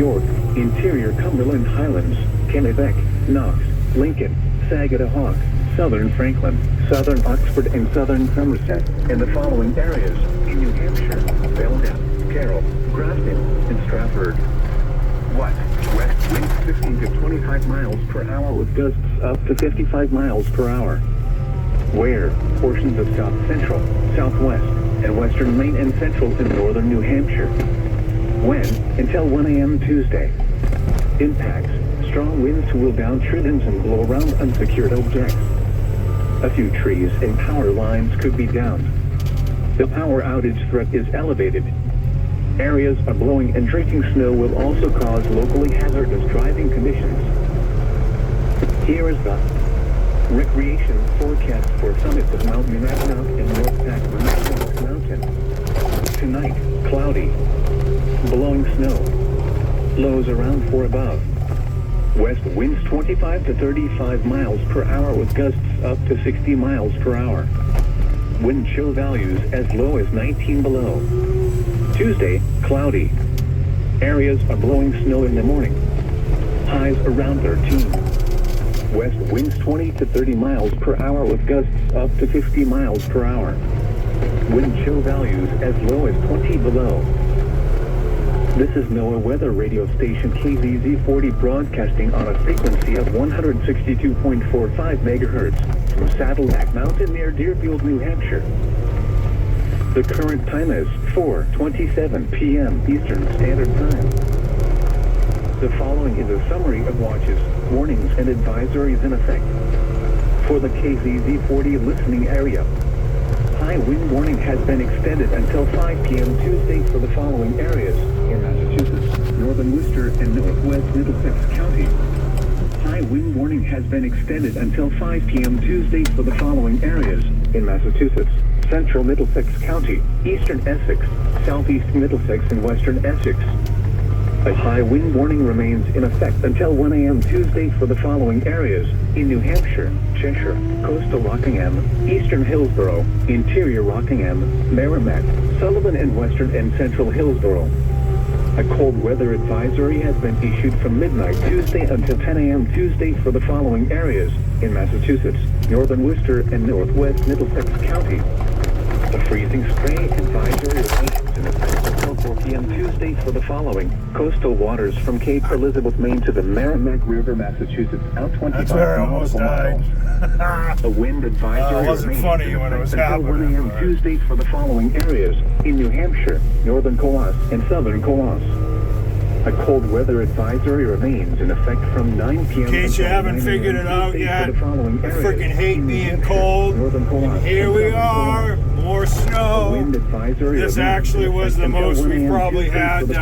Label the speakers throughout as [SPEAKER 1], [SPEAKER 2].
[SPEAKER 1] York, interior Cumberland Highlands, Kennebec, Knox, Lincoln, Saginaw, southern Franklin, southern Oxford, and southern Somerset, and the following areas in New Hampshire: Belknap, Carroll, Grafton, and Stratford. West winds 15 to 25 miles per hour with gusts up to 55 miles per hour. Where portions of south central, southwest, and western Maine and central and northern New Hampshire. When until 1 a.m. Tuesday. Impacts: strong winds will down tridents and blow around unsecured objects. A few trees and power lines could be downed. The power outage threat is elevated. Areas of blowing and drifting snow will also cause locally hazardous driving conditions. Here is the recreation forecast for summits of Mount Monadnock and North Monadnock Mountain. Tonight, cloudy. Blowing snow. Lows around 4 above. West winds 25 to 35 miles per hour with gusts up to 60 miles per hour. Wind chill values as low as 19 below. Tuesday, cloudy. Areas are blowing snow in the morning. Highs around 13. West winds 20 to 30 miles per hour with gusts up to 50 miles per hour. Wind chill values as low as 20 below. This is NOAA weather radio station KZZ40 broadcasting on a frequency of 162.45 megahertz from Saddleback Mountain near Deerfield, New Hampshire. The current time is 4:27 p.m. Eastern Standard Time. The following is a summary of watches, warnings, and advisories in effect. For the KZZ40 listening area, high wind warning has been extended until 5 p.m. Tuesday for the following areas in Massachusetts, northern Worcester, and northwest Middlesex County. High wind warning has been extended until 5 p.m. Tuesday for the following areas in Massachusetts: central Middlesex County, eastern Essex, southeast Middlesex, and western Essex. A high wind warning remains in effect until 1 a.m. Tuesday for the following areas in New Hampshire: Cheshire, coastal Rockingham, eastern Hillsborough, interior Rockingham, Merrimack, Sullivan, and western and central Hillsborough. A cold weather advisory has been issued from midnight Tuesday until 10 a.m. Tuesday for the following areas in Massachusetts: northern Worcester and northwest Middlesex County. A freezing spray advisory remains in effect until 4 p.m. Tuesday for the following coastal waters from Cape Elizabeth, Maine to the Merrimack River, Massachusetts, out 25
[SPEAKER 2] That's where I almost died.
[SPEAKER 1] A wind advisory
[SPEAKER 2] it wasn't funny when it was happening.
[SPEAKER 1] until 1 a.m. Tuesday for the following areas in New Hampshire, northern Coas, and southern Coas. A cold weather advisory remains in effect from 9 p.m.
[SPEAKER 2] In case you haven't figured it out yet, I freaking hate being cold. And here we are, more snow. This actually was the most we probably had this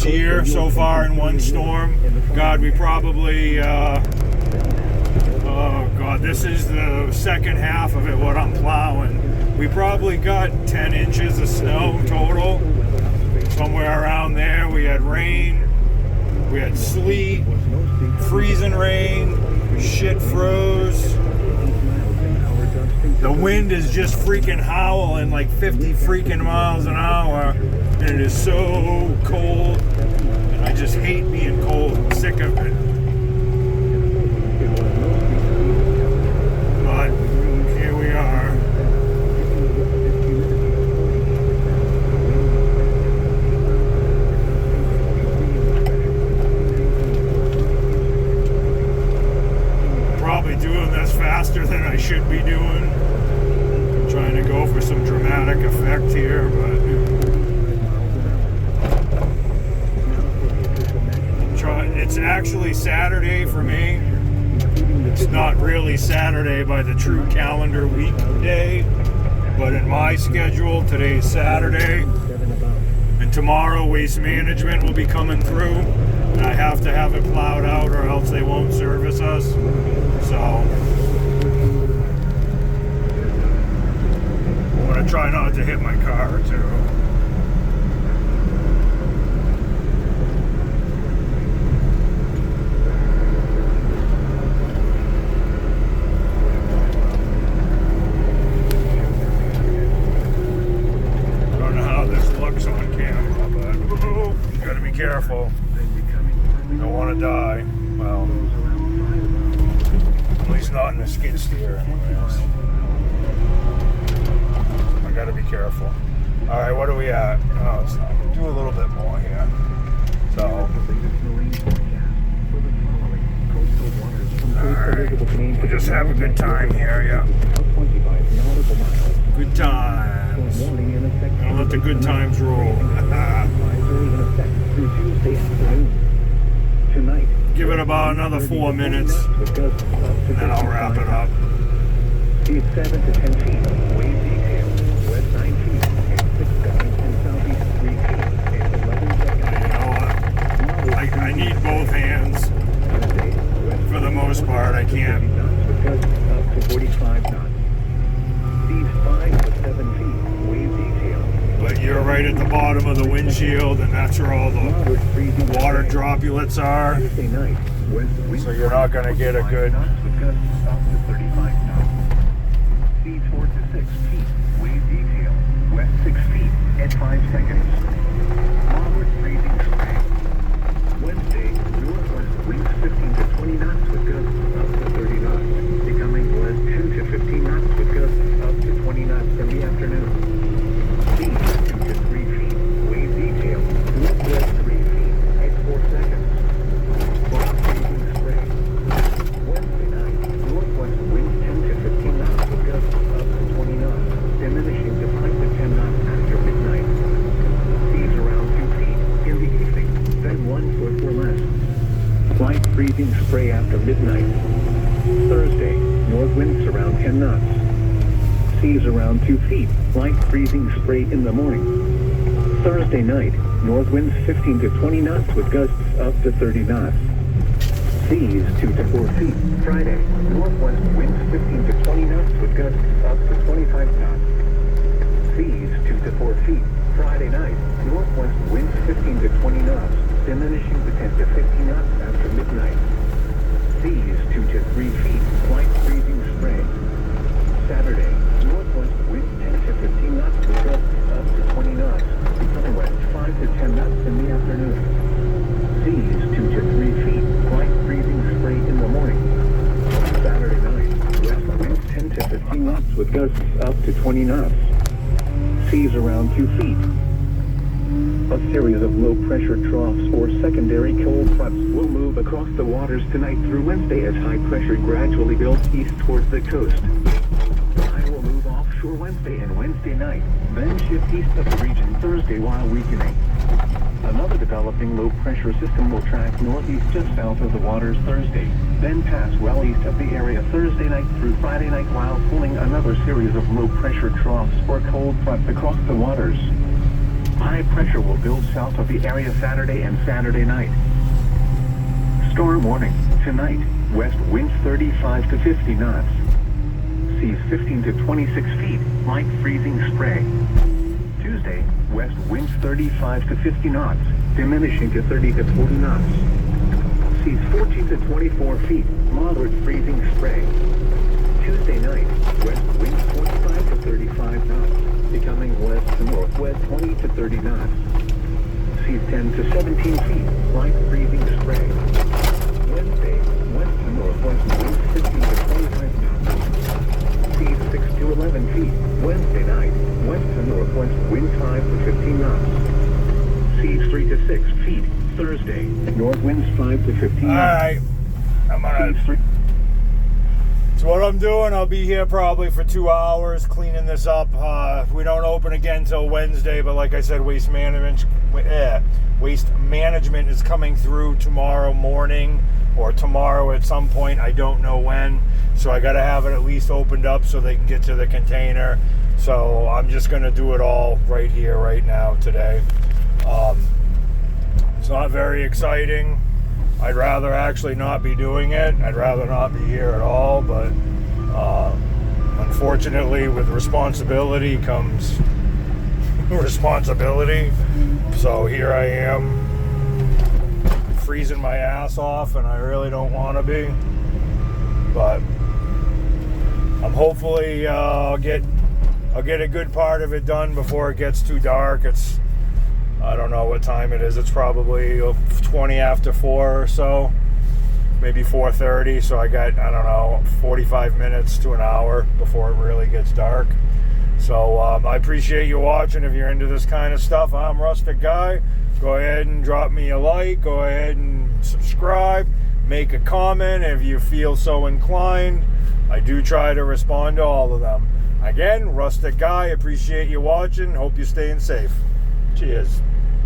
[SPEAKER 2] year so far in one storm. God, we probably, oh God, this is the second half of it, what I'm plowing. We probably got 10 inches of snow total. Somewhere around there. We had rain, we had sleet, freezing rain, shit froze. The wind is just freaking howling like 50 freaking miles an hour, and it is so cold, and I just hate being cold. I'm sick of it. But here we are. Doing this faster than I should be doing. I'm trying to go for some dramatic effect here, but it's actually Saturday for me. It's not really Saturday by the true calendar weekday, but in my schedule, today's Saturday, and tomorrow Waste Management will be coming through, and I have to have it plowed out or else they won't service us. So I'm gonna try not to hit my car too. I don't know how this looks on camera, but gotta be careful. Don't want to die. Well, at least not in the skid steer anyways. I gotta be careful. Alright, what are we at? Oh, it's not. Do a little bit more here. So, alright. We'll just have a good time here, yeah. Good times. I'll let the good times roll. Give it about another 4 minutes, and then I'll wrap it up.
[SPEAKER 1] Speed 7 to 10 feet. Wave detail. West 9 feet. And 6 seconds. And southeast 3 feet. And 11 seconds.
[SPEAKER 2] You know what? I need both hands. For the most part, I can't.
[SPEAKER 1] Up to 45 knots. Speed 5 to 7 feet. Wave detail.
[SPEAKER 2] But you're right at the bottom of the windshield, and that's where all the water droplets are. So you're not going to get a good...
[SPEAKER 1] Up to 35 knots. Speed 4 to 6 feet. Wave detail. West 6 feet at 5 seconds. Moderate freezing spray. Wednesday, northwest winds 15 to 20 knots with gusts up to 30 knots. Becoming west 10 to 15 knots with gusts up to 20 knots in the afternoon. Speed 2 to 3 feet. Wave detail. Northwest 3 feet at 4 seconds. Block freezing spray. Wednesday night, northwest winds 10 to 15 knots with gusts up to 20 knots, diminishing to 5 to 10 knots after midnight. Seas around 2 feet in the evening, then 1 foot or less. Light freezing spray after midnight. Thursday, north winds around 10 knots. Seas around 2 feet, light freezing spray in the morning. Thursday night, north winds 15 to 20 knots with gusts up to 30 knots. Seas 2 to 4 feet. Friday, northwest winds 15 to 20 knots with gusts up to 25 knots. Seas 2 to 4 feet. Friday night, northwest winds 15 to 20 knots, diminishing to 10 to 15 knots after midnight. Seas 2 to 3 feet. Light freezing spray. Saturday, northwest winds 10 to 15 knots with gusts up to 20 knots, becoming west 5 to 10 knots in the afternoon. Seas 2 to 3 feet. Light freezing spray in the morning. Saturday night, west winds 10 to 15 knots with gusts up to 20 knots. Seas around 2 feet. A series of low-pressure troughs or secondary cold fronts will move across the waters tonight through Wednesday as high pressure gradually builds east towards the coast. High will move offshore Wednesday and Wednesday night, then shift east of the region Thursday while weakening. Another developing low-pressure system will track northeast just south of the waters Thursday, then pass well east of the area Thursday night through Friday night while pulling another series of low-pressure troughs or cold fronts across the waters. High pressure will build south of the area Saturday and Saturday night. Storm warning. Tonight, west winds 35 to 50 knots. Seas 15 to 26 feet, light freezing spray. Tuesday, west winds 35 to 50 knots, diminishing to 30 to 40 knots. Seas 14 to 24 feet, moderate freezing spray. Tuesday night, west winds 25 to 35 knots, becoming west to northwest 20 to 30 knots. Seas 10 to 17 feet, light freezing spray. Wednesday, west to northwest winds 15 to 25 knots. Seas 6 to 11 feet. Wednesday night, west to northwest winds 5 to 15 knots. Seas 3 to 6 feet. Thursday, north winds 5 to 15 knots.
[SPEAKER 2] Alright, I'm gonna... So what I'm doing, I'll be here probably for 2 hours cleaning this up. We don't open again till Wednesday, but like I said, waste management is coming through tomorrow morning or tomorrow at some point. I don't know when. So I got to have it at least opened up so they can get to the container. So I'm just going to do it all right here, right now, today. It's not very exciting. I'd rather actually not be doing it. I'd rather not be here at all, but unfortunately with responsibility comes responsibility. So here I am, freezing my ass off, and I really don't want to be. But I'm hopefully I'll get a good part of it done before it gets too dark. It's I don't know what time it is. It's probably 20 after 4 or so, maybe 4:30. So I got, I don't know, 45 minutes to an hour before it really gets dark. So I appreciate you watching. If you're into this kind of stuff, I'm Rustic Guy. Go ahead and drop me a like. Go ahead and subscribe. Make a comment if you feel so inclined. I do try to respond to all of them. Again, Rustic Guy, appreciate you watching. Hope you're staying safe. Cheers.